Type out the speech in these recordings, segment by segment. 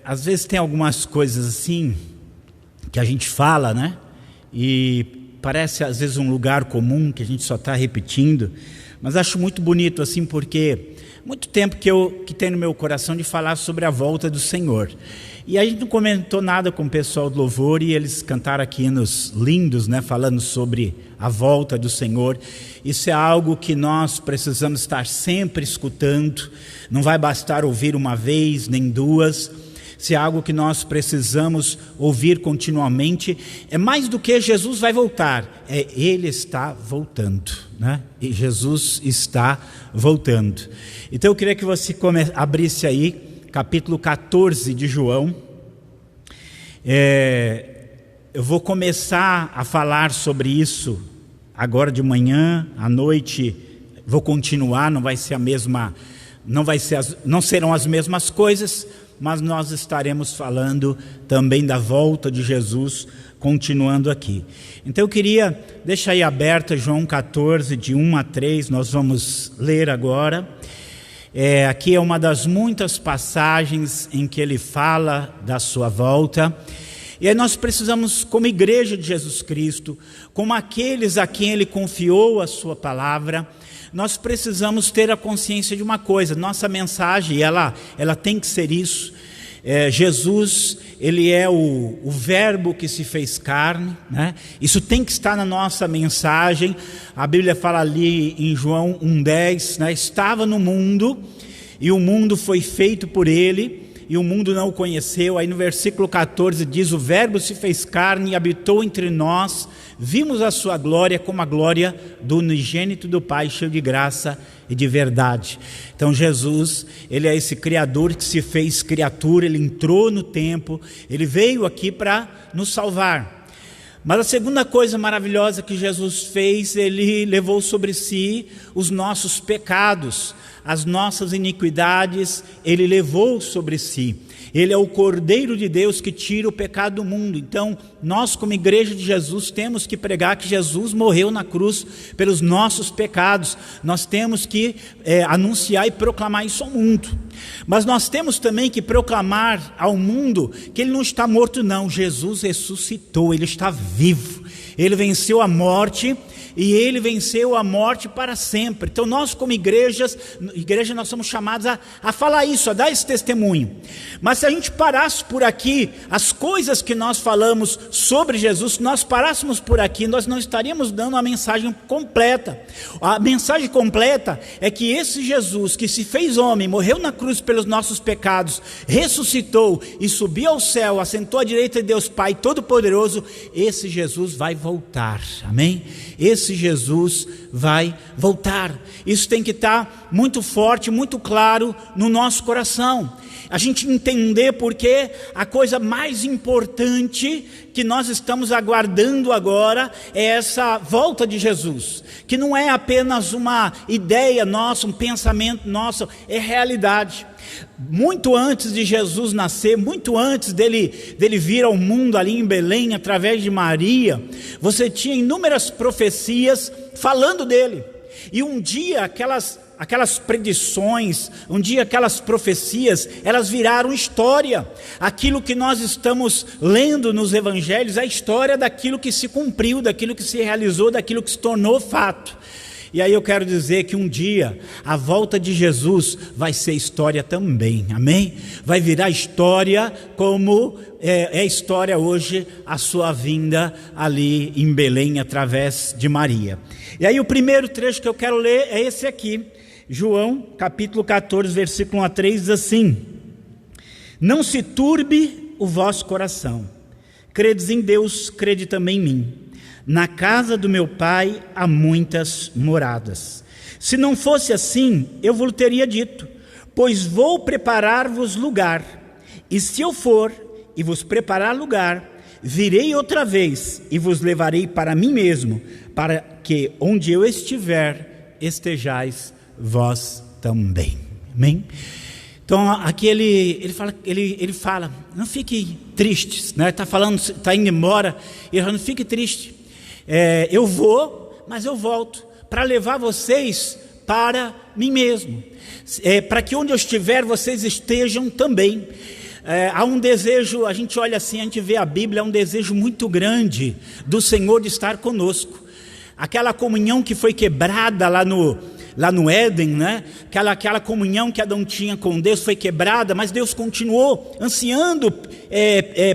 Às vezes tem algumas coisas assim que a gente fala, né? E parece às vezes um lugar comum que a gente só está repetindo, mas acho muito bonito assim, porque muito tempo que tem no meu coração de falar sobre a volta do Senhor. E a gente não comentou nada com o pessoal do louvor e eles cantaram aqui hinos lindos, né, falando sobre a volta do Senhor. Isso é algo que nós precisamos estar sempre escutando. Não vai bastar ouvir uma vez, nem duas. Isso é algo que nós precisamos ouvir continuamente. É mais do que Jesus vai voltar, Ele está voltando, né? E Jesus está voltando. Então eu queria que você abrisse aí capítulo 14 de João. Eu vou começar a falar sobre isso agora de manhã, à noite vou continuar, não serão as mesmas coisas, mas nós estaremos falando também da volta de Jesus, continuando aqui. Então eu queria deixar aí aberta João 14, de 1 a 3, nós vamos ler agora. Aqui é uma das muitas passagens em que ele fala da sua volta. E aí nós precisamos, como igreja de Jesus Cristo, como aqueles a quem ele confiou a sua palavra, nós precisamos ter a consciência de uma coisa: nossa mensagem, ela tem que ser isso. Jesus, ele é o verbo que se fez carne, né? Isso tem que estar na nossa mensagem. A Bíblia fala ali em João 1,10, né? Estava no mundo e o mundo foi feito por ele e o mundo não o conheceu. Aí no versículo 14 diz: o verbo se fez carne e habitou entre nós, vimos a sua glória como a glória do unigênito do Pai, cheio de graça e de verdade. Então Jesus, ele é esse Criador que se fez criatura, ele entrou no tempo, ele veio aqui para nos salvar. Mas a segunda coisa maravilhosa que Jesus fez, ele levou sobre si os nossos pecados, as nossas iniquidades, ele levou sobre si. Ele é o Cordeiro de Deus que tira o pecado do mundo. Então, nós como igreja de Jesus temos que pregar que Jesus morreu na cruz pelos nossos pecados. Nós temos que anunciar e proclamar isso ao mundo. Mas nós temos também que proclamar ao mundo que ele não está morto não. Jesus ressuscitou, ele está vivo. Ele venceu a morte e ele venceu a morte para sempre. Então nós como igreja nós somos chamados a falar isso, a dar esse testemunho. Mas se a gente parasse por aqui, as coisas que nós falamos sobre Jesus, se nós parássemos por aqui, nós não estaríamos dando a mensagem completa. A mensagem completa é que esse Jesus que se fez homem, morreu na cruz pelos nossos pecados, ressuscitou e subiu ao céu, assentou à direita de Deus Pai Todo-Poderoso, esse Jesus vai voltar, amém? Esse Jesus vai voltar. Isso tem que estar muito forte, muito claro no nosso coração. A gente entender porque a coisa mais importante que nós estamos aguardando agora é essa volta de Jesus, que não é apenas uma ideia nossa, um pensamento nosso, é realidade. Muito antes de Jesus nascer, muito antes dele vir ao mundo ali em Belém, através de Maria, você tinha inúmeras profecias falando dele. E um dia aquelas predições, um dia aquelas profecias, elas viraram história. Aquilo que nós estamos lendo nos evangelhos é a história daquilo que se cumpriu, daquilo que se realizou, daquilo que se tornou fato. E aí eu quero dizer que um dia a volta de Jesus vai ser história também, amém? Vai virar história como é história hoje a sua vinda ali em Belém através de Maria. E aí o primeiro trecho que eu quero ler é esse aqui, João capítulo 14, versículo 1 a 3, diz assim: não se turbe o vosso coração, credes em Deus, crede também em mim. Na casa do meu Pai há muitas moradas. Se não fosse assim, eu vos teria dito, pois vou preparar-vos lugar. E se eu for e vos preparar lugar, virei outra vez e vos levarei para mim mesmo, para que onde eu estiver, estejais vós também. Amém? Então aqui ele fala, não fique tristes, né? Está indo embora, ele fala, não fique triste. Eu vou, mas eu volto para levar vocês para mim mesmo, para que onde eu estiver vocês estejam também. Há um desejo, a gente olha assim, a gente vê a Bíblia, há um desejo muito grande do Senhor de estar conosco. Aquela comunhão que foi quebrada lá no Éden, né? Aquela comunhão que Adão tinha com Deus foi quebrada, mas Deus continuou ansiando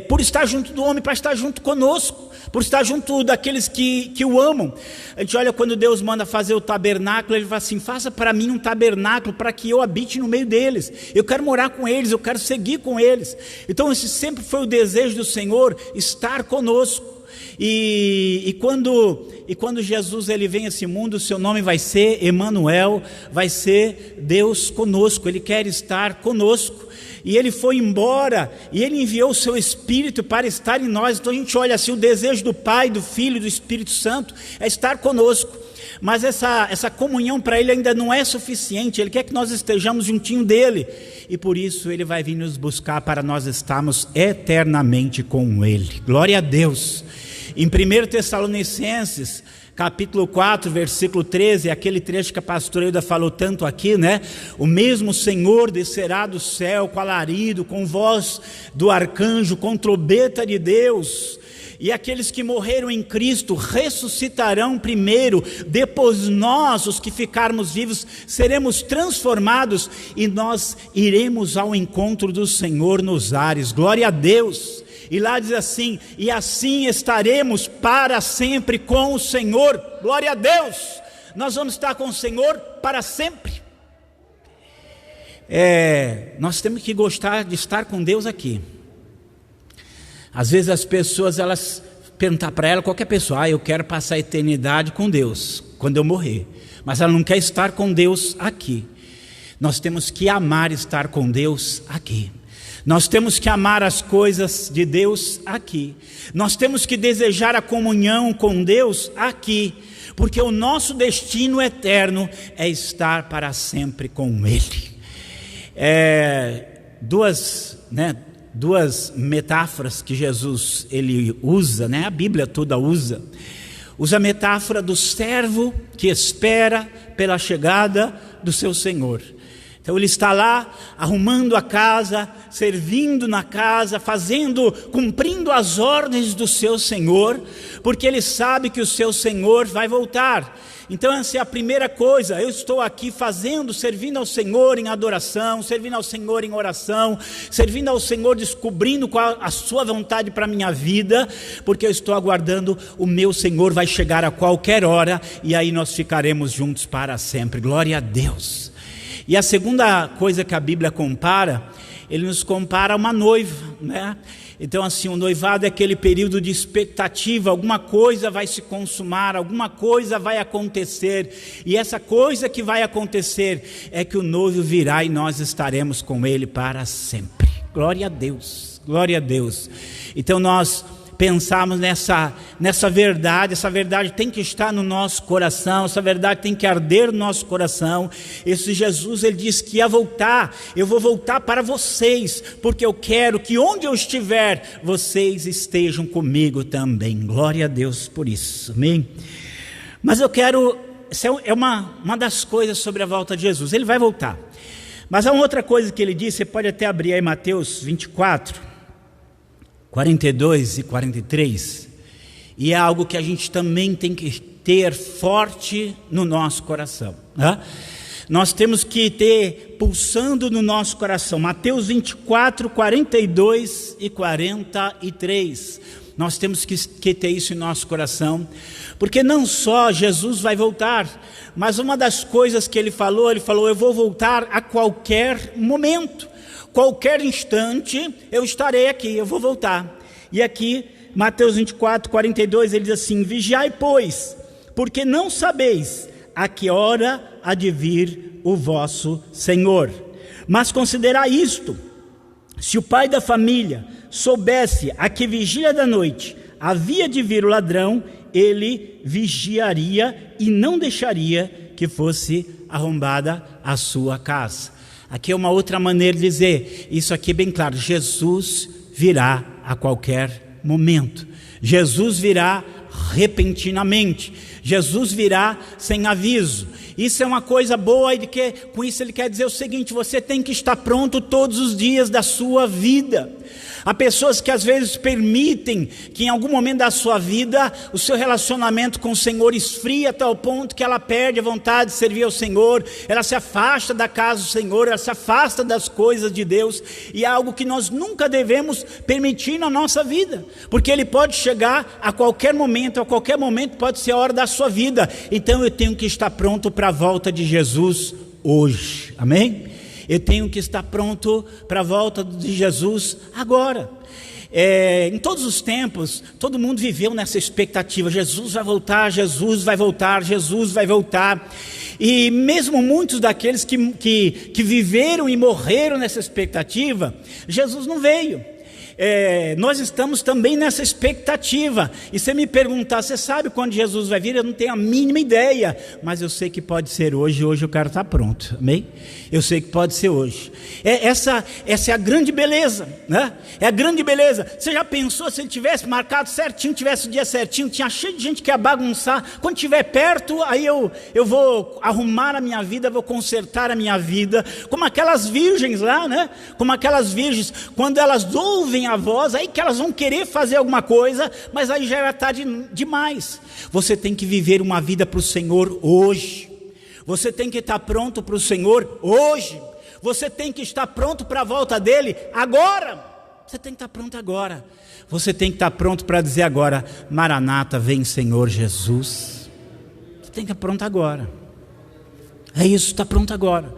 por estar junto do homem, para estar junto conosco, por estar junto daqueles que o amam. A gente olha quando Deus manda fazer o tabernáculo, Ele fala assim: faça para mim um tabernáculo para que eu habite no meio deles, eu quero morar com eles, eu quero seguir com eles. Então esse sempre foi o desejo do Senhor, estar conosco. E quando Jesus ele vem a esse mundo, o seu nome vai ser Emanuel, vai ser Deus conosco. Ele quer estar conosco, e ele foi embora e ele enviou o seu Espírito para estar em nós. Então a gente olha assim, o desejo do Pai, do Filho e do Espírito Santo é estar conosco. Mas essa comunhão para Ele ainda não é suficiente. Ele quer que nós estejamos juntinho dEle, e por isso Ele vai vir nos buscar para nós estarmos eternamente com Ele. Glória a Deus. Em 1 Tessalonicenses, capítulo 4, versículo 13, aquele trecho que a pastora Hilda falou tanto aqui, né? O mesmo Senhor descerá do céu com alarido, com voz do arcanjo, com trombeta de Deus, e aqueles que morreram em Cristo ressuscitarão primeiro, depois nós, os que ficarmos vivos, seremos transformados, e nós iremos ao encontro do Senhor nos ares. Glória a Deus. E lá diz assim: e assim estaremos para sempre com o Senhor. Glória a Deus. Nós vamos estar com o Senhor para sempre. Nós temos que gostar de estar com Deus aqui. Às vezes as pessoas, elas perguntam para ela, qualquer pessoa: eu quero passar a eternidade com Deus quando eu morrer. Mas ela não quer estar com Deus aqui. Nós temos que amar estar com Deus aqui. Nós temos que amar as coisas de Deus aqui. Nós temos que desejar a comunhão com Deus aqui, porque o nosso destino eterno é estar para sempre com Ele. Duas metáforas que Jesus ele usa, né? A Bíblia toda usa a metáfora do servo que espera pela chegada do seu Senhor. Então ele está lá arrumando a casa, servindo na casa, cumprindo as ordens do seu Senhor, porque ele sabe que o seu Senhor vai voltar. Então essa é a primeira coisa: eu estou aqui servindo ao Senhor em adoração, servindo ao Senhor em oração, servindo ao Senhor, descobrindo qual a sua vontade para a minha vida, porque eu estou aguardando o meu Senhor, vai chegar a qualquer hora, e aí nós ficaremos juntos para sempre. Glória a Deus. E a segunda coisa que a Bíblia compara, ele nos compara a uma noiva, né? Então assim, o noivado é aquele período de expectativa, alguma coisa vai se consumar, alguma coisa vai acontecer, e essa coisa que vai acontecer é que o noivo virá e nós estaremos com ele para sempre. Glória a Deus, glória a Deus. Então nós pensarmos nessa verdade, essa verdade tem que estar no nosso coração, essa verdade tem que arder no nosso coração. Esse Jesus, ele disse que ia voltar, eu vou voltar para vocês, porque eu quero que onde eu estiver, vocês estejam comigo também. Glória a Deus por isso, amém? Mas essa é uma das coisas sobre a volta de Jesus, ele vai voltar. Mas há uma outra coisa que ele disse, você pode até abrir aí Mateus 24, 42 e 43, e é algo que a gente também tem que ter forte no nosso coração, né? Nós temos que ter pulsando no nosso coração, Mateus 24, 42 e 43, nós temos que ter isso em nosso coração, porque não só Jesus vai voltar, mas uma das coisas que ele falou, eu vou voltar a qualquer momento. Qualquer instante eu estarei aqui, eu vou voltar. E aqui, Mateus 24, 42, ele diz assim: vigiai, pois, porque não sabeis a que hora há de vir o vosso Senhor. Mas considerai isto: se o pai da família soubesse a que vigília da noite havia de vir o ladrão, ele vigiaria e não deixaria que fosse arrombada a sua casa. Aqui é uma outra maneira de dizer isso aqui bem claro: Jesus virá a qualquer momento, Jesus virá repentinamente, Jesus virá sem aviso. Isso é uma coisa boa, com isso ele quer dizer o seguinte: você tem que estar pronto todos os dias da sua vida. Há pessoas que às vezes permitem que em algum momento da sua vida o seu relacionamento com o Senhor esfria a tal ponto que ela perde a vontade de servir ao Senhor, ela se afasta da casa do Senhor, ela se afasta das coisas de Deus, e é algo que nós nunca devemos permitir na nossa vida, porque Ele pode chegar a qualquer momento pode ser a hora da sua vida. Então eu tenho que estar pronto para a volta de Jesus hoje, amém? Eu tenho que estar pronto para a volta de Jesus agora. Em todos os tempos, todo mundo viveu nessa expectativa: Jesus vai voltar, Jesus vai voltar, Jesus vai voltar. E mesmo muitos daqueles que viveram e morreram nessa expectativa, Jesus não veio. Nós estamos também nessa expectativa. E se me perguntar, você sabe quando Jesus vai vir? Eu não tenho a mínima ideia, mas eu sei que pode ser hoje. Hoje eu quero estar pronto, amém? Eu sei que pode ser hoje. Essa é a grande beleza, né? É a grande beleza. Você já pensou se ele tivesse marcado certinho, tivesse o dia certinho, tinha cheio de gente que ia bagunçar? Quando estiver perto, aí eu vou arrumar a minha vida, vou consertar a minha vida, como aquelas virgens lá, né? Como aquelas virgens, quando elas ouvem a voz, aí que elas vão querer fazer alguma coisa, mas aí já era tarde demais. Você tem que viver uma vida para o Senhor hoje. Você tem que estar pronto para o Senhor hoje. Você tem que estar pronto para a volta dele agora. Você tem que estar pronto agora. Você tem que estar pronto para dizer agora: Maranata, vem Senhor Jesus. Você tem que estar pronto agora. É isso, está pronto agora.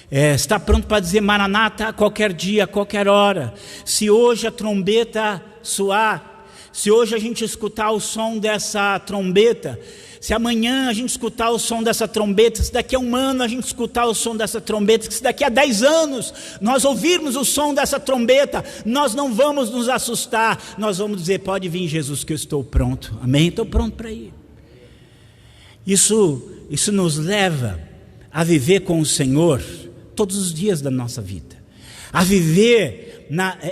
Está pronto para dizer Maranata a qualquer dia, a qualquer hora. Se hoje a trombeta soar, se hoje a gente escutar o som dessa trombeta, se amanhã a gente escutar o som dessa trombeta, se daqui a 1 ano a gente escutar o som dessa trombeta, se daqui a 10 anos nós ouvirmos o som dessa trombeta, nós não vamos nos assustar, nós vamos dizer: pode vir Jesus que eu estou pronto, amém? Estou pronto para ir. Isso nos leva a viver com o Senhor todos os dias da nossa vida, a viver,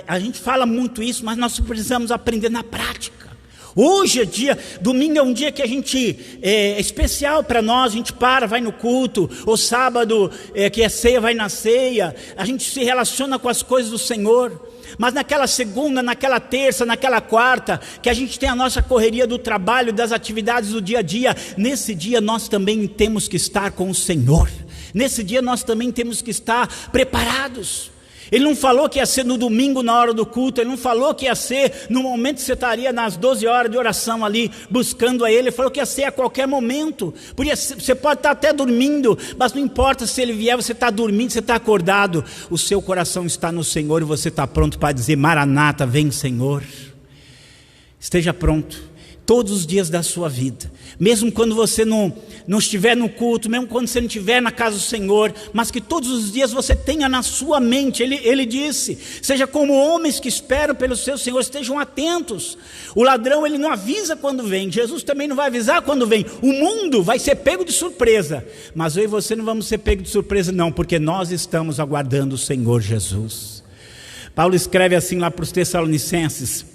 a gente fala muito isso, mas nós precisamos aprender na prática. Hoje é dia, domingo é um dia que a gente, é especial para nós, a gente vai no culto, ou sábado, que é ceia, vai na ceia, a gente se relaciona com as coisas do Senhor. Mas naquela segunda, naquela terça, naquela quarta, que a gente tem a nossa correria do trabalho, das atividades do dia a dia, nesse dia nós também temos que estar com o Senhor. Nesse dia nós também temos que estar preparados. Ele não falou que ia ser no domingo na hora do culto, ele não falou que ia ser no momento que você estaria nas 12 horas de oração ali, buscando a Ele. Ele falou que ia ser a qualquer momento. Você pode estar até dormindo, mas não importa se Ele vier, você está dormindo, você está acordado, o seu coração está no Senhor e você está pronto para dizer: Maranata, vem Senhor. Esteja pronto todos os dias da sua vida, mesmo quando você não estiver no culto, mesmo quando você não estiver na casa do Senhor, mas que todos os dias você tenha na sua mente. Ele disse: seja como homens que esperam pelo seu Senhor, estejam atentos. O ladrão, ele não avisa quando vem, Jesus também não vai avisar quando vem. O mundo vai ser pego de surpresa, mas eu e você não vamos ser pego de surpresa não, porque nós estamos aguardando o Senhor Jesus. Paulo escreve assim lá para os Tessalonicenses,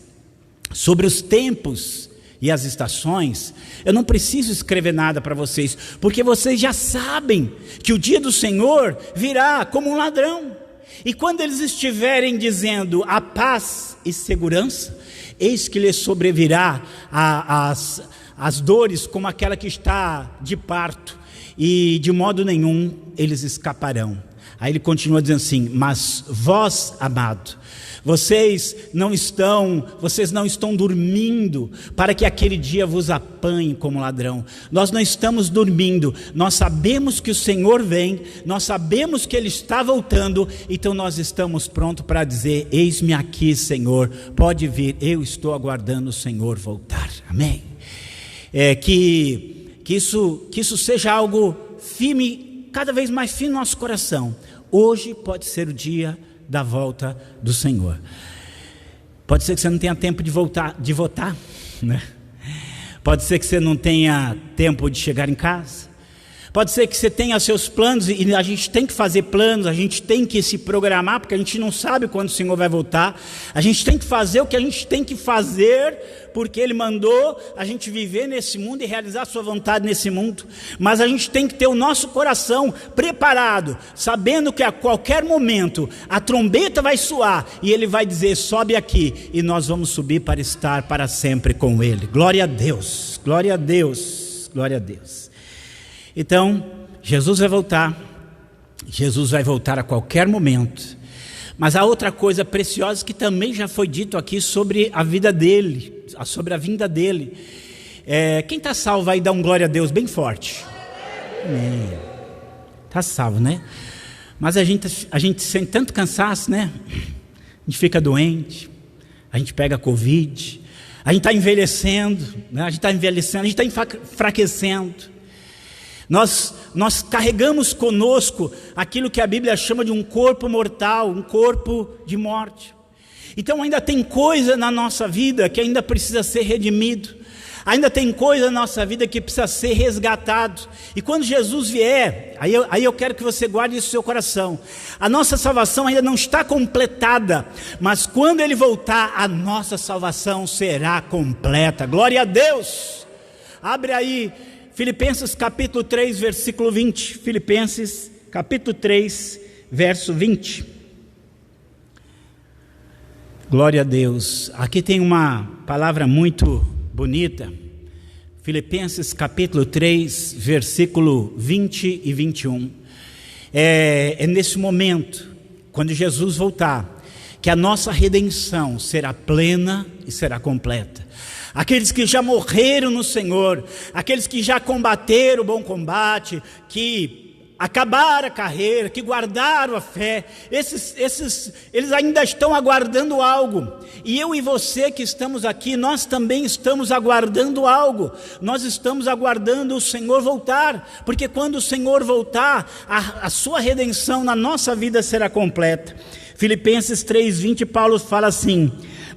sobre os tempos e as estações. Eu não preciso escrever nada para vocês, porque vocês já sabem que o dia do Senhor virá como um ladrão. E quando eles estiverem dizendo a paz e segurança, eis que lhes sobrevirá as dores como aquela que está de parto, e de modo nenhum eles escaparão. Aí ele continua dizendo assim: mas vós, amado, vocês não estão dormindo para que aquele dia vos apanhe como ladrão. Nós não estamos dormindo, nós sabemos que o Senhor vem, nós sabemos que Ele está voltando, então nós estamos prontos para dizer: eis-me aqui, Senhor, pode vir, eu estou aguardando o Senhor voltar, amém? Que isso seja algo firme, cada vez mais firme no nosso coração. Hoje pode ser o dia da volta do Senhor. Pode ser que você não tenha tempo de votar, né? Pode ser que você não tenha tempo de chegar em casa. Pode ser que você tenha seus planos, e a gente tem que fazer planos, a gente tem que se programar, porque a gente não sabe quando o Senhor vai voltar. A gente tem que fazer o que a gente tem que fazer, porque Ele mandou a gente viver nesse mundo e realizar a sua vontade nesse mundo. Mas a gente tem que ter o nosso coração preparado, sabendo que a qualquer momento a trombeta vai soar e Ele vai dizer: sobe aqui, e nós vamos subir para estar para sempre com Ele. Glória a Deus, glória a Deus, glória a Deus. Então, Jesus vai voltar a qualquer momento. Mas há outra coisa preciosa que também já foi dito aqui sobre a vida dele, sobre a vinda dele. Quem está salvo aí, dá um glória a Deus bem forte. Está salvo, né? Mas a gente sente tanto cansaço, né? A gente fica doente, a gente pega Covid, a gente está envelhecendo, né? A gente está enfraquecendo. Nós carregamos conosco aquilo que a Bíblia chama de um corpo mortal, um corpo de morte. Então ainda tem coisa na nossa vida que ainda precisa ser redimido. Ainda tem coisa na nossa vida que precisa ser resgatado. E quando Jesus vier, aí eu quero que você guarde isso no seu coração. A nossa salvação ainda não está completada, mas quando Ele voltar, a nossa salvação será completa. Glória a Deus! Abre aí Filipenses capítulo 3, versículo 20. Filipenses capítulo 3, verso 20. Glória a Deus. Aqui tem uma palavra muito bonita. Filipenses capítulo 3, versículo 20 e 21. É nesse momento, quando Jesus voltar, que a nossa redenção será plena e será completa. Aqueles que já morreram no Senhor, aqueles que já combateram o bom combate, que acabaram a carreira, que guardaram a fé, eles ainda estão aguardando algo. E eu e você que estamos aqui, nós também estamos aguardando algo. Nós estamos aguardando o Senhor voltar, porque quando o Senhor voltar, a sua redenção na nossa vida será completa. Filipenses 3:20, Paulo fala assim: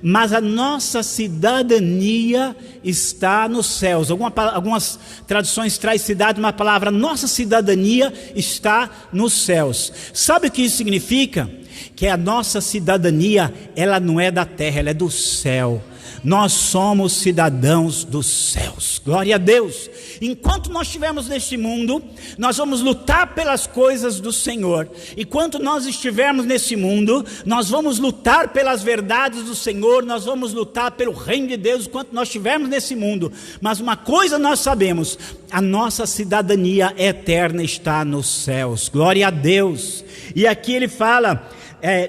mas a nossa cidadania está nos céus. Algumas traduções traz cidade, uma palavra, nossa cidadania está nos céus. Sabe o que isso significa? Que a nossa cidadania, ela não é da terra, ela é do céu. Nós somos cidadãos dos céus. Glória a Deus. Enquanto nós estivermos neste mundo, nós vamos lutar pelas coisas do Senhor. Enquanto nós estivermos nesse mundo, nós vamos lutar pelas verdades do Senhor. Nós vamos lutar pelo reino de Deus enquanto nós estivermos nesse mundo. Mas uma coisa nós sabemos: a nossa cidadania eterna está nos céus. Glória a Deus. E aqui ele fala: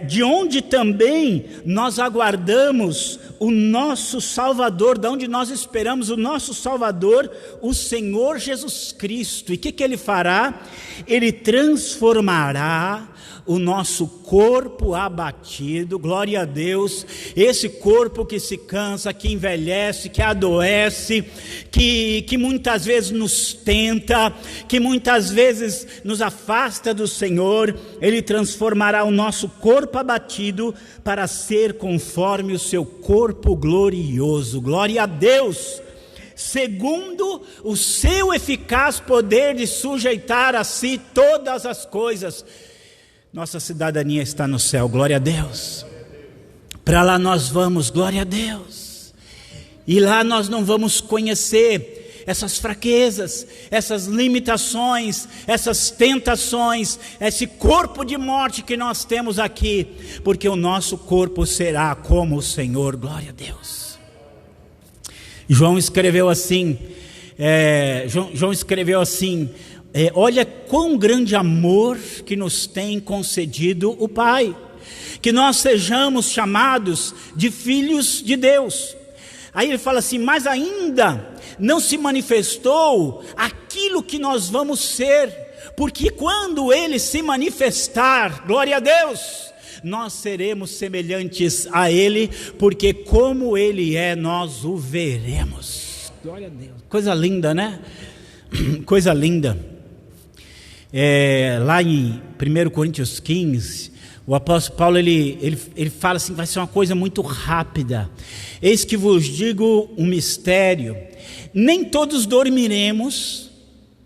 de onde também nós aguardamos o nosso Salvador, de onde nós esperamos o nosso Salvador, o Senhor Jesus Cristo. E o que Ele fará? Ele transformará o nosso corpo abatido, glória a Deus, esse corpo que se cansa, que envelhece, que adoece, que muitas vezes nos tenta, que muitas vezes nos afasta do Senhor. Ele transformará o nosso corpo abatido para ser conforme o seu corpo glorioso, glória a Deus, segundo o seu eficaz poder de sujeitar a si todas as coisas. Nossa cidadania está no céu, glória a Deus. Para lá nós vamos, glória a Deus. E lá nós não vamos conhecer essas fraquezas, essas limitações, essas tentações, esse corpo de morte que nós temos aqui, porque o nosso corpo será como o Senhor, glória a Deus. João escreveu assim, olha quão grande amor que nos tem concedido o Pai, que nós sejamos chamados de filhos de Deus. Aí ele fala assim: mas ainda não se manifestou aquilo que nós vamos ser, porque quando Ele se manifestar, glória a Deus, nós seremos semelhantes a Ele, porque como Ele é, nós o veremos. Glória a Deus, coisa linda, né? Coisa linda. Lá em 1 Coríntios 15, o apóstolo Paulo ele fala assim: vai ser uma coisa muito rápida. Eis que vos digo um mistério: nem todos dormiremos,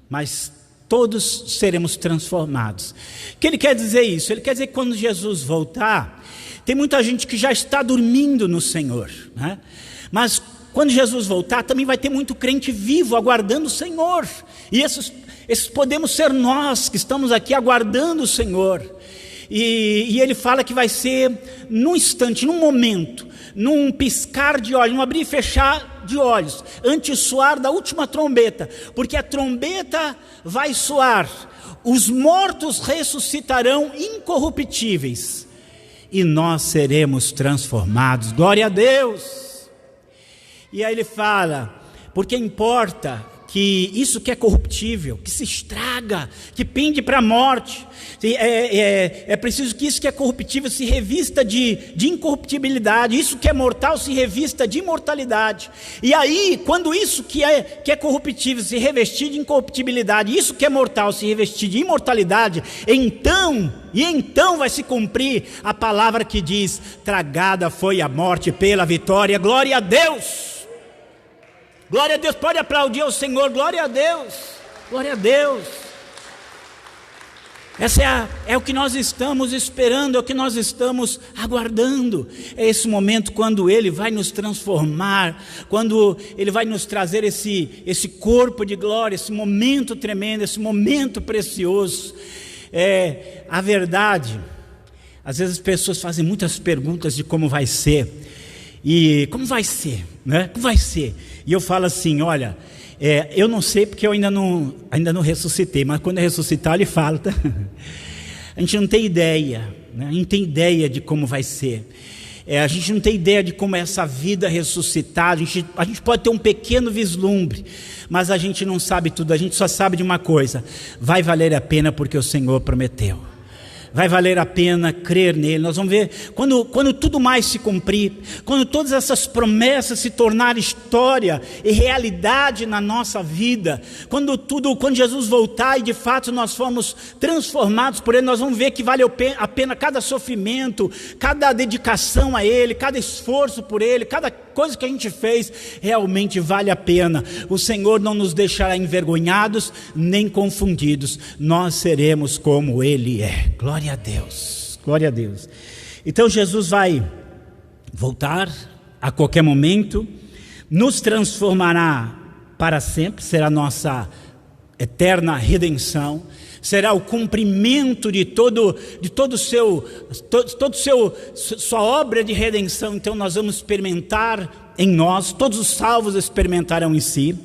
mas todos seremos transformados. O que ele quer dizer isso? Ele quer dizer que quando Jesus voltar, tem muita gente que já está dormindo no Senhor, né? Mas quando Jesus voltar, também vai ter muito crente vivo aguardando o Senhor. E esses podemos ser nós que estamos aqui aguardando o Senhor. E ele fala que vai ser num instante, num momento, num piscar de olhos, num abrir e fechar de olhos, antes de soar da última trombeta, porque a trombeta vai soar, os mortos ressuscitarão incorruptíveis, e nós seremos transformados. Glória a Deus! E aí ele fala, porque importa que isso que é corruptível, que se estraga, que pende para a morte, é preciso que isso que é corruptível se revista de incorruptibilidade, isso que é mortal se revista de imortalidade. E aí, quando isso que é corruptível se revestir de incorruptibilidade, isso que é mortal se revestir de imortalidade, então vai se cumprir a palavra que diz: tragada foi a morte pela vitória. Glória a Deus! Glória a Deus, pode aplaudir ao Senhor, glória a Deus, glória a Deus. Essa é o que nós estamos esperando, é o que nós estamos aguardando. É esse momento quando Ele vai nos transformar, quando Ele vai nos trazer esse corpo de glória, esse momento tremendo, esse momento precioso. A verdade, às vezes as pessoas fazem muitas perguntas de como vai ser. E como vai ser, né? Como vai ser? E eu falo assim, olha, eu não sei porque eu ainda não ressuscitei, mas quando eu ressuscitar ele fala, tá? A gente não tem ideia, né? A gente não tem ideia de como vai ser. A gente não tem ideia de como é essa vida ressuscitada. A gente pode ter um pequeno vislumbre, mas a gente não sabe tudo. A gente só sabe de uma coisa: vai valer a pena porque o Senhor prometeu. Vai valer a pena crer nele. Nós vamos ver quando tudo mais se cumprir, quando todas essas promessas se tornarem história e realidade na nossa vida, quando Jesus voltar e de fato nós formos transformados por ele, nós vamos ver que vale a pena cada sofrimento, cada dedicação a ele, cada esforço por ele, cada coisa que a gente fez realmente vale a pena. O Senhor não nos deixará envergonhados nem confundidos. Nós seremos como ele é. Glória a Deus, glória a Deus. Então Jesus vai voltar a qualquer momento, nos transformará para sempre, será nossa eterna redenção, será o cumprimento de sua obra de redenção. Então nós vamos experimentar em nós, todos os salvos experimentarão em si.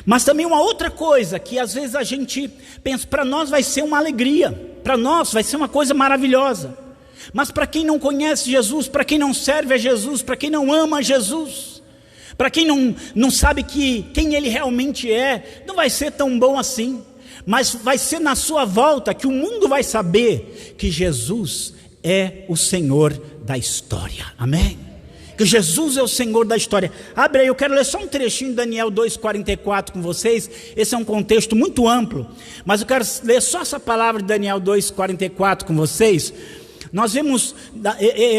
Mas também uma outra coisa que às vezes a gente pensa, para nós vai ser uma alegria, para nós vai ser uma coisa maravilhosa, mas para quem não conhece Jesus, para quem não serve a Jesus, para quem não ama Jesus, para quem não sabe quem ele realmente é, não vai ser tão bom assim. Mas vai ser na sua volta que o mundo vai saber que Jesus é o Senhor da história. Amém? Que Jesus é o Senhor da história. Abre aí, eu quero ler só um trechinho de Daniel 2,44 com vocês. Esse é um contexto muito amplo, mas eu quero ler só essa palavra de Daniel 2,44 com vocês. Nós vemos,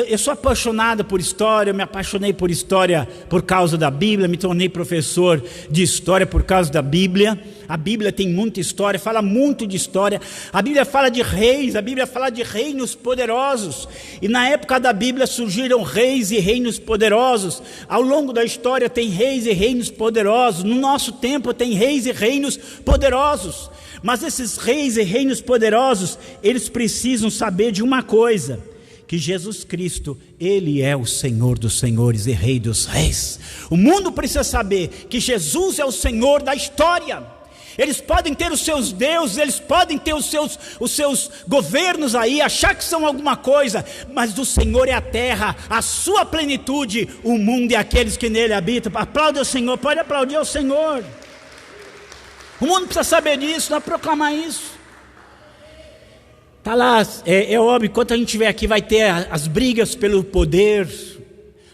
eu sou apaixonado por história, eu me apaixonei por história por causa da Bíblia, me tornei professor de história por causa da Bíblia. A Bíblia tem muita história, fala muito de história. A Bíblia fala de reis, a Bíblia fala de reinos poderosos. E na época da Bíblia surgiram reis e reinos poderosos. Ao longo da história tem reis e reinos poderosos. No nosso tempo tem reis e reinos poderosos. Mas esses reis e reinos poderosos, eles precisam saber de uma coisa: que Jesus Cristo, Ele é o Senhor dos senhores e Rei dos reis. O mundo precisa saber que Jesus é o Senhor da história. Eles podem ter os seus deuses, eles podem ter os seus governos aí, achar que são alguma coisa, mas do Senhor é a terra, a sua plenitude, o mundo e aqueles que nele habitam. Aplaude ao Senhor, pode aplaudir ao Senhor. O mundo precisa saber disso, não proclamar isso. Está lá, é óbvio, enquanto a gente estiver aqui vai ter as brigas pelo poder,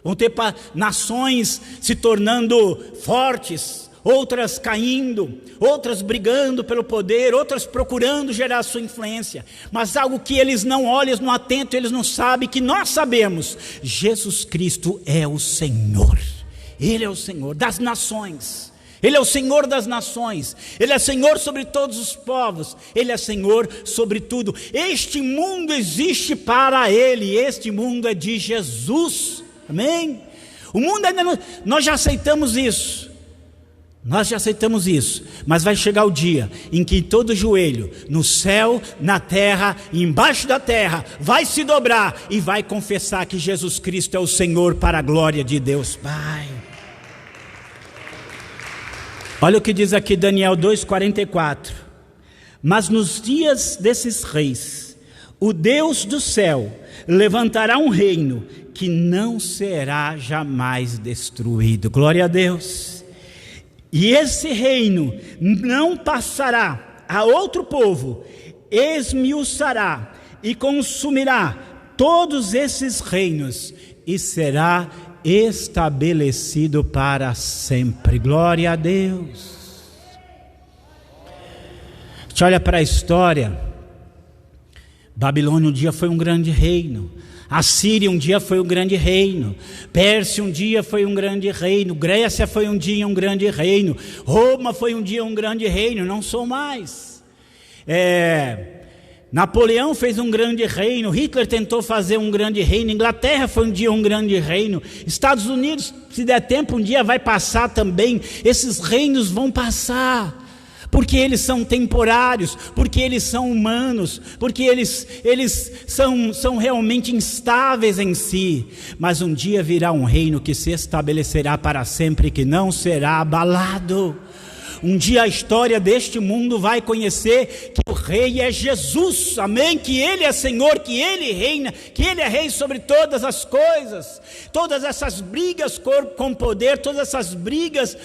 vão ter nações se tornando fortes, outras caindo, outras brigando pelo poder, outras procurando gerar sua influência. Mas algo que eles não olham, eles não atentam, eles não sabem, que nós sabemos: Jesus Cristo é o Senhor. Ele é o Senhor das nações. Ele é o Senhor das nações, Ele é Senhor sobre todos os povos, Ele é Senhor sobre tudo. Este mundo existe para Ele, este mundo é de Jesus, amém? O mundo ainda não, nós já aceitamos isso, mas vai chegar o dia em que todo joelho, no céu, na terra e embaixo da terra, vai se dobrar e vai confessar que Jesus Cristo é o Senhor, para a glória de Deus Pai. Olha o que diz aqui Daniel 2,44. Mas nos dias desses reis, o Deus do céu levantará um reino que não será jamais destruído. Glória a Deus. E esse reino não passará a outro povo, esmiuçará e consumirá todos esses reinos e será estabelecido para sempre. Glória a Deus. A gente olha para a história. Babilônia um dia foi um grande reino, a Síria um dia foi um grande reino, Pérsia um dia foi um grande reino, Grécia foi um dia um grande reino, Roma foi um dia um grande reino, não sou mais. Napoleão fez um grande reino, Hitler tentou fazer um grande reino, Inglaterra foi um dia um grande reino, Estados Unidos, se der tempo, um dia vai passar também. Esses reinos vão passar, porque eles são temporários, porque eles são humanos, porque eles são realmente instáveis em si. Mas um dia virá um reino que se estabelecerá para sempre, que não será abalado. Um dia a história deste mundo vai conhecer que o rei é Jesus, amém? Que Ele é Senhor, que Ele reina, que Ele é rei sobre todas as coisas. Todas essas brigas com poder, todas essas brigas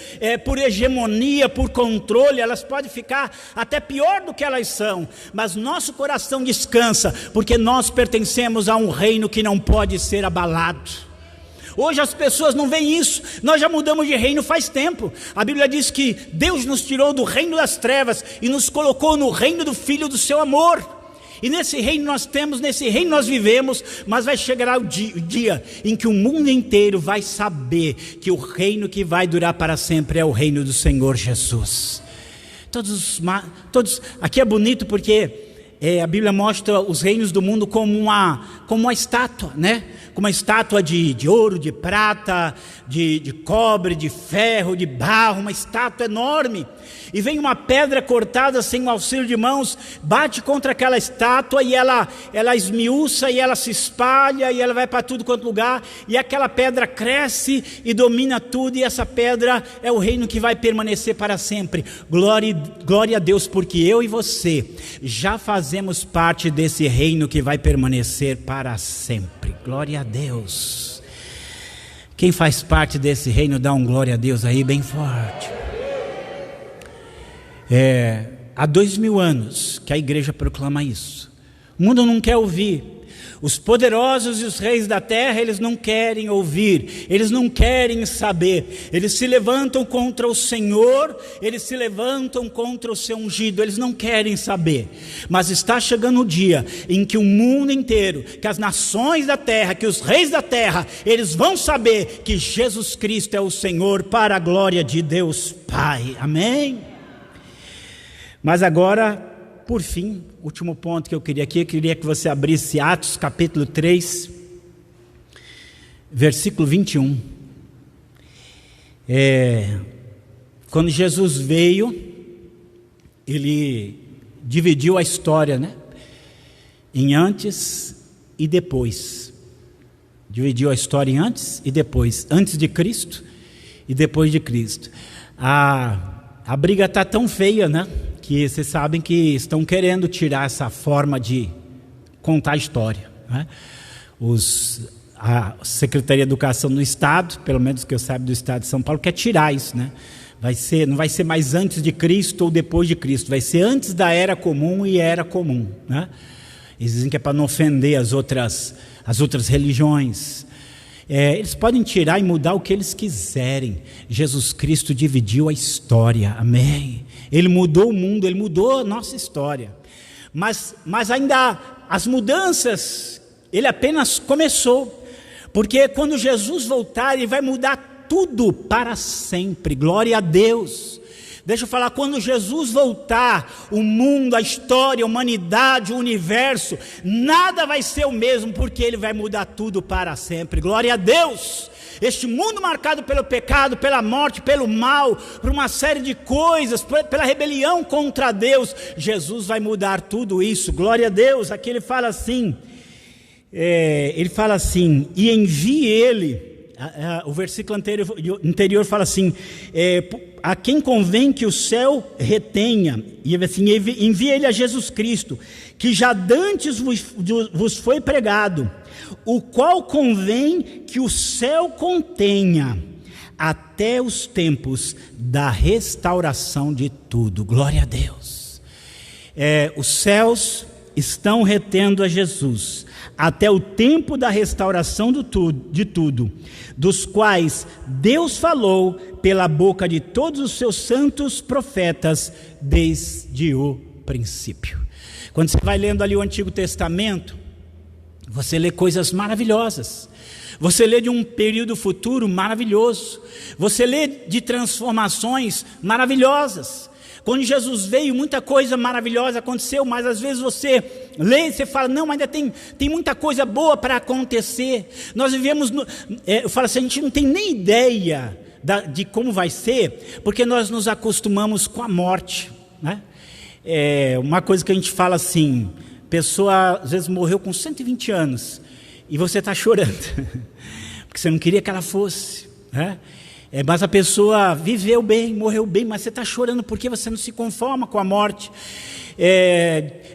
por hegemonia, por controle, elas podem ficar até pior do que elas são, mas nosso coração descansa, porque nós pertencemos a um reino que não pode ser abalado. Hoje as pessoas não veem isso, nós já mudamos de reino faz tempo. A Bíblia diz que Deus nos tirou do reino das trevas e nos colocou no reino do Filho do seu amor. E nesse reino nós temos, nesse reino nós vivemos, mas vai chegar o dia em que o mundo inteiro vai saber que o reino que vai durar para sempre é o reino do Senhor Jesus. Todos aqui é bonito porque a Bíblia mostra os reinos do mundo como uma estátua, né? Como uma estátua de ouro, de prata, de cobre, de ferro, de barro, uma estátua enorme. E vem uma pedra cortada sem o auxílio de mãos, bate contra aquela estátua e ela esmiuça e ela se espalha e ela vai para tudo quanto lugar. E aquela pedra cresce e domina tudo, e essa pedra é o reino que vai permanecer para sempre. Glória a Deus, porque eu e você já fazemos parte desse reino que vai permanecer para sempre. Glória a Deus. Quem faz parte desse reino, dá um glória a Deus aí bem forte. Há 2000 anos que a igreja proclama isso. O mundo não quer ouvir. Os poderosos e os reis da terra, eles não querem ouvir, eles não querem saber. Eles se levantam contra o Senhor, eles se levantam contra o seu ungido, eles não querem saber. Mas está chegando o dia em que o mundo inteiro, que as nações da terra, que os reis da terra, eles vão saber que Jesus Cristo é o Senhor, para a glória de Deus Pai, amém? Mas agora, por fim, último ponto que eu queria aqui, eu queria que você abrisse Atos capítulo 3, versículo 21. Quando Jesus veio, Ele dividiu a história, né? Em antes e depois. Dividiu a história em antes e depois. Antes de Cristo e depois de Cristo. A briga está tão feia, né? Que vocês sabem que estão querendo tirar essa forma de contar a história, né? A Secretaria de Educação do Estado, pelo menos que eu saiba do Estado de São Paulo, quer tirar isso, né? Não vai ser mais antes de Cristo ou depois de Cristo, vai ser antes da Era Comum e Era Comum, né? Eles dizem que é para não ofender as outras religiões. Eles podem tirar e mudar o que eles quiserem. Jesus Cristo dividiu a história, amém? Ele mudou o mundo, Ele mudou a nossa história. Mas ainda as mudanças, Ele apenas começou. Porque quando Jesus voltar, Ele vai mudar tudo para sempre. Glória a Deus. Deixa eu falar, quando Jesus voltar, o mundo, a história, a humanidade, o universo, nada vai ser o mesmo, porque Ele vai mudar tudo para sempre. Glória a Deus. Este mundo marcado pelo pecado, pela morte, pelo mal, por uma série de coisas, pela rebelião contra Deus, Jesus vai mudar tudo isso. Glória a Deus. Aqui ele fala assim, e envie Ele. O versículo anterior fala assim, a quem convém que o céu retenha, e assim, envie Ele a Jesus Cristo, que já dantes vos foi pregado, o qual convém que o céu contenha, até os tempos da restauração de tudo. Glória a Deus. Os céus estão retendo a Jesus, até o tempo da restauração de tudo, dos quais Deus falou pela boca de todos os seus santos profetas desde o princípio. Quando você vai lendo ali o Antigo Testamento, você lê coisas maravilhosas, você lê de um período futuro maravilhoso, você lê de transformações maravilhosas. Quando Jesus veio, muita coisa maravilhosa aconteceu, mas às vezes você lê e você fala, não, mas ainda tem muita coisa boa para acontecer. Nós vivemos, eu falo assim, a gente não tem nem ideia de como vai ser, porque nós nos acostumamos com a morte, né? Uma coisa que a gente fala assim, pessoa às vezes morreu com 120 anos, e você está chorando, porque você não queria que ela fosse, né? Mas a pessoa viveu bem, morreu bem, mas você está chorando porque você não se conforma com a morte.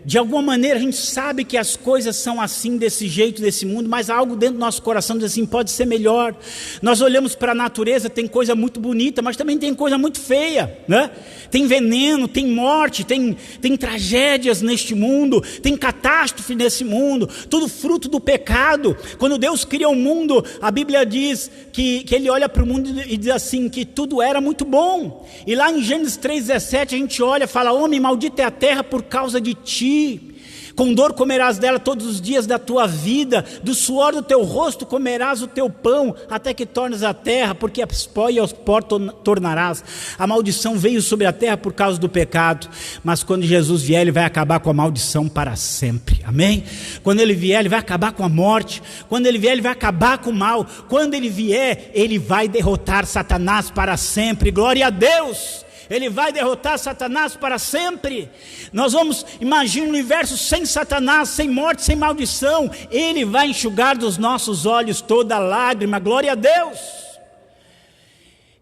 De alguma maneira a gente sabe que as coisas são assim, desse jeito, desse mundo, mas algo dentro do nosso coração diz assim, pode ser melhor. Nós olhamos para a natureza, tem coisa muito bonita, mas também tem coisa muito feia, né? Tem veneno, tem morte, tem tragédias neste mundo, tem catástrofe nesse mundo, tudo fruto do pecado. Quando Deus cria o mundo, a Bíblia diz que Ele olha para o mundo e diz assim, que tudo era muito bom. E lá em Gênesis 3,17 a gente olha e fala, homem, maldita é a terra por causa de ti, com dor comerás dela todos os dias da tua vida, do suor do teu rosto comerás o teu pão, até que tornes a terra, porque a pó e aos pó tornarás. A maldição veio sobre a terra por causa do pecado, mas quando Jesus vier, Ele vai acabar com a maldição para sempre, amém? Quando Ele vier, Ele vai acabar com a morte, quando Ele vier, Ele vai acabar com o mal, quando Ele vier, Ele vai derrotar Satanás para sempre. Glória a Deus! Ele vai derrotar Satanás para sempre. Nós vamos, imagina um universo sem Satanás, sem morte, sem maldição. Ele vai enxugar dos nossos olhos toda lágrima. Glória a Deus.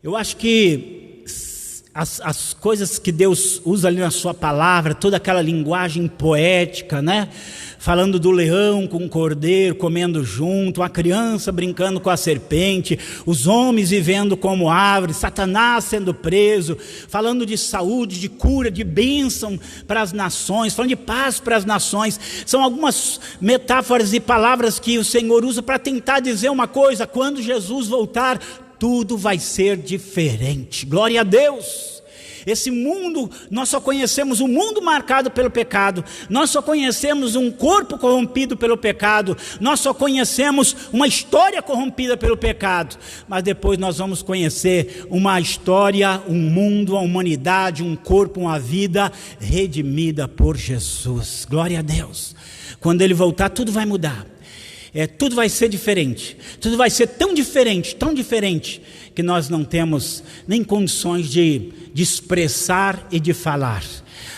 Eu acho que as coisas que Deus usa ali na sua palavra, toda aquela linguagem poética, né? Falando do leão com o cordeiro comendo junto, a criança brincando com a serpente, os homens vivendo como árvores, Satanás sendo preso, falando de saúde, de cura, de bênção para as nações, falando de paz para as nações. São algumas metáforas e palavras que o Senhor usa para tentar dizer uma coisa: quando Jesus voltar, tudo vai ser diferente. Glória a Deus. Esse mundo, nós só conhecemos um mundo marcado pelo pecado, nós só conhecemos um corpo corrompido pelo pecado, nós só conhecemos uma história corrompida pelo pecado, mas depois nós vamos conhecer uma história, um mundo, uma humanidade, um corpo, uma vida redimida por Jesus. Glória a Deus. Quando Ele voltar, tudo vai mudar. Tudo vai ser diferente, tudo vai ser tão diferente, que nós não temos nem condições de expressar e de falar.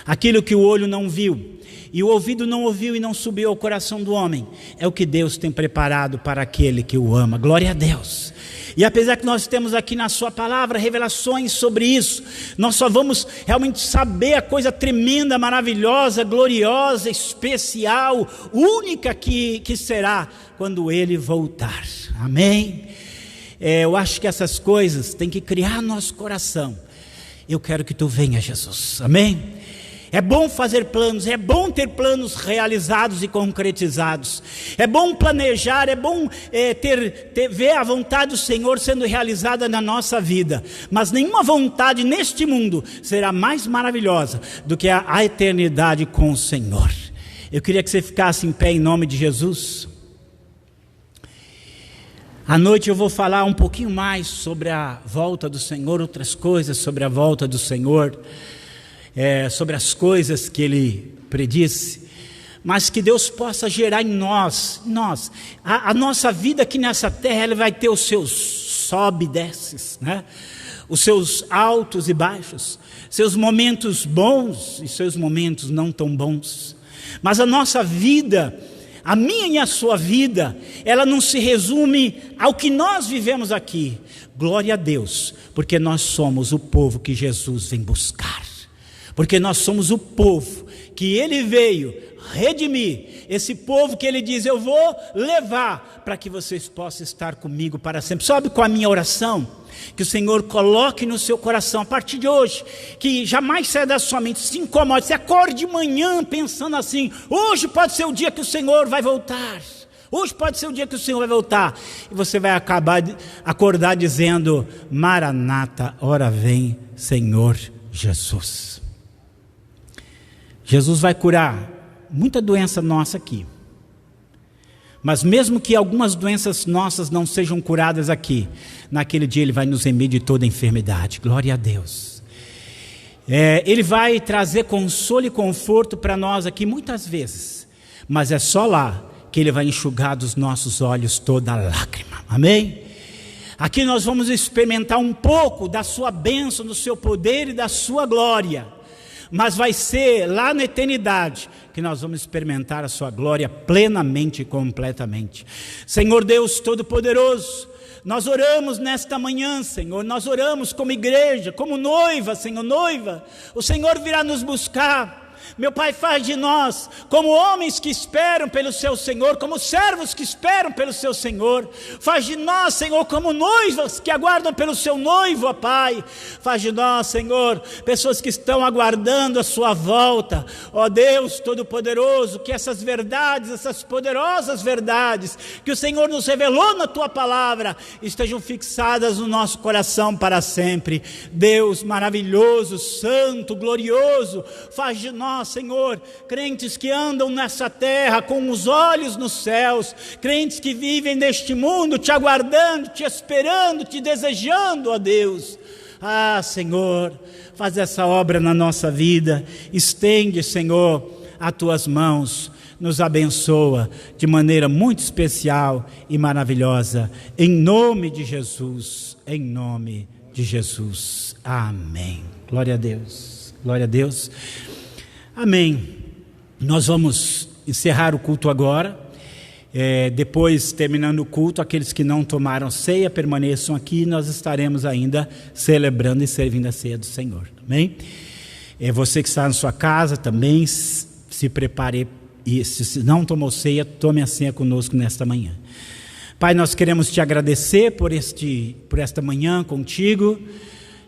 Aquilo que o olho não viu, e o ouvido não ouviu e não subiu ao coração do homem, é o que Deus tem preparado para aquele que o ama. Glória a Deus. E apesar que nós temos aqui na sua palavra revelações sobre isso, nós só vamos realmente saber a coisa tremenda, maravilhosa, gloriosa, especial, única que será quando Ele voltar. Amém? Eu acho que essas coisas têm que criar no nosso coração. Eu quero que Tu venha, Jesus. Amém? É bom fazer planos, é bom ter planos realizados e concretizados, é bom planejar, é bom ver a vontade do Senhor sendo realizada na nossa vida, mas nenhuma vontade neste mundo será mais maravilhosa do que a eternidade com o Senhor. Eu queria que você ficasse em pé em nome de Jesus. À noite eu vou falar um pouquinho mais sobre a volta do Senhor, outras coisas sobre a volta do Senhor, sobre as coisas que Ele predisse, mas que Deus possa gerar em nós, a nossa vida aqui nessa terra, ela vai ter os seus sobe e desces, né? Os seus altos e baixos, seus momentos bons e seus momentos não tão bons, mas a nossa vida, a minha e a sua vida, ela não se resume ao que nós vivemos aqui. Glória a Deus, porque nós somos o povo que Jesus vem buscar, porque nós somos o povo que Ele veio redimir, esse povo que Ele diz, eu vou levar para que vocês possam estar comigo para sempre. Sabe qual é a minha oração? Que o Senhor coloque no seu coração, a partir de hoje, que jamais saia da sua mente, se incomode, você acorde de manhã pensando assim, hoje pode ser o dia que o Senhor vai voltar, hoje pode ser o dia que o Senhor vai voltar, e você vai acordar dizendo, Maranata, ora vem Senhor Jesus. Jesus vai curar muita doença nossa aqui, mas mesmo que algumas doenças nossas não sejam curadas aqui, naquele dia Ele vai nos remir de toda enfermidade. Glória a Deus. Ele vai trazer consolo e conforto para nós aqui muitas vezes, mas é só lá que Ele vai enxugar dos nossos olhos toda lágrima. Amém? Aqui nós vamos experimentar um pouco da sua bênção, do seu poder e da sua glória, mas vai ser lá na eternidade que nós vamos experimentar a sua glória plenamente e completamente. Senhor Deus Todo-Poderoso, nós oramos nesta manhã, Senhor, nós oramos como igreja, como noiva, Senhor, noiva, o Senhor virá nos buscar. Meu Pai, faz de nós como homens que esperam pelo seu Senhor, como servos que esperam pelo seu Senhor. Faz de nós, Senhor, como noivas que aguardam pelo seu noivo, ó Pai. Faz de nós, Senhor, pessoas que estão aguardando a sua volta. Ó Deus Todo-Poderoso, que essas verdades, essas poderosas verdades que o Senhor nos revelou na tua palavra, estejam fixadas no nosso coração para sempre. Deus maravilhoso, santo, glorioso, faz de nós, Senhor, crentes que andam nessa terra com os olhos nos céus, crentes que vivem neste mundo te aguardando, te esperando, te desejando, ó Deus. Ah, Senhor, faz essa obra na nossa vida, estende, Senhor, as tuas mãos, nos abençoa de maneira muito especial e maravilhosa, em nome de Jesus, em nome de Jesus, amém. Glória a Deus, glória a Deus. Amém. Nós vamos encerrar o culto agora. Depois, terminando o culto, aqueles que não tomaram ceia permaneçam aqui. Nós estaremos ainda celebrando e servindo a ceia do Senhor. Amém? Você que está na sua casa também se prepare. E se não tomou ceia, tome a ceia conosco nesta manhã. Pai, nós queremos te agradecer por esta manhã contigo.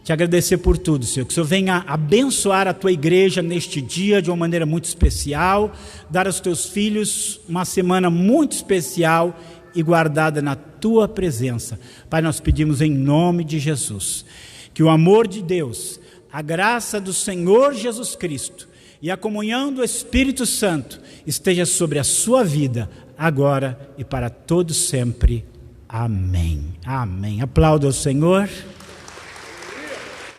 Te agradecer por tudo, Senhor, que o Senhor venha abençoar a tua igreja neste dia de uma maneira muito especial, dar aos teus filhos uma semana muito especial e guardada na tua presença. Pai, nós pedimos em nome de Jesus, que o amor de Deus, a graça do Senhor Jesus Cristo e a comunhão do Espírito Santo esteja sobre a sua vida, agora e para todos sempre. Amém. Amém. Aplauda o Senhor.